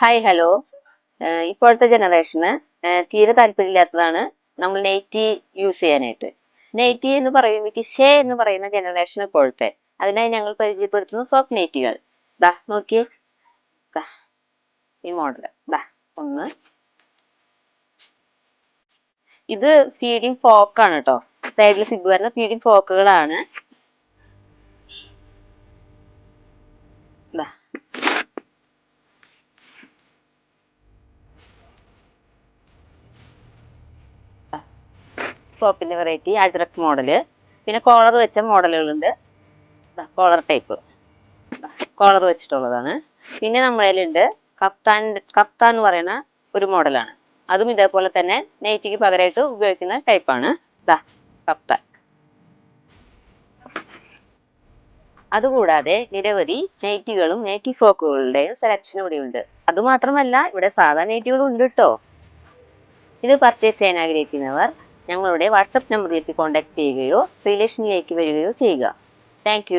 Hi hello ഇപ്പോഴത്തെ ജനറേഷന് തീരെ താല്പര്യമില്ലാത്തതാണ് നമ്മൾ നെയ്റ്റി യൂസ് ചെയ്യാനായിട്ട്. നെയ്റ്റി എന്ന് പറയുമ്പോൾ ഷേ എന്ന് പറയുന്ന ജനറേഷൻ ഇപ്പോഴത്തെ. അതിനായി ഞങ്ങൾ പരിചയപ്പെടുത്തുന്നു ഫ്രോക്ക് നെയ്റ്റികൾ. ദാ നോക്കിയേ, ദാ ഈ മോഡൽ. ദാ ഒന്ന്, ഇത് ഫീഡിങ് ഫ്രോക്കാണ് കേട്ടോ. സൈഡിൽ സിബ് വരുന്ന ഫീഡിങ് ഫ്രോക്കുകളാണ്. ദാ ഫ്രോക്കിന്റെ വെറൈറ്റി അജ്രക് മോഡല്, പിന്നെ കോളർ വെച്ച മോഡലുകളുണ്ട്. കോളർ ടൈപ്പ് കോളർ വെച്ചിട്ടുള്ളതാണ്. പിന്നെ നമ്മളതിലുണ്ട് കഫ്താൻ. കഫ്താൻ എന്ന് പറയുന്ന ഒരു മോഡലാണ്. അതും ഇതേപോലെ തന്നെ നൈറ്റിക്ക് പകരമായിട്ട് ഉപയോഗിക്കുന്ന ടൈപ്പാണ്. ദാ കഫ്താൻ. അതുകൂടാതെ നിരവധി നൈറ്റികളും നൈറ്റി ഫ്രോക്കുകളുടെയും സെലക്ഷൻ ഇവിടെ ഉണ്ട്. അതുമാത്രമല്ല, ഇവിടെ സാധാ നൈറ്റികളും ഉണ്ട് കേട്ടോ. ഇത് പർച്ചേസ് ചെയ്യാൻ ആഗ്രഹിക്കുന്നവർ ഞങ്ങളുടെ വാട്സപ്പ് നമ്പറിലേക്ക് കോൺടാക്ട് ചെയ്യുകയോ റിലേഷനിലേക്ക് വരികയോ ചെയ്യുക. താങ്ക്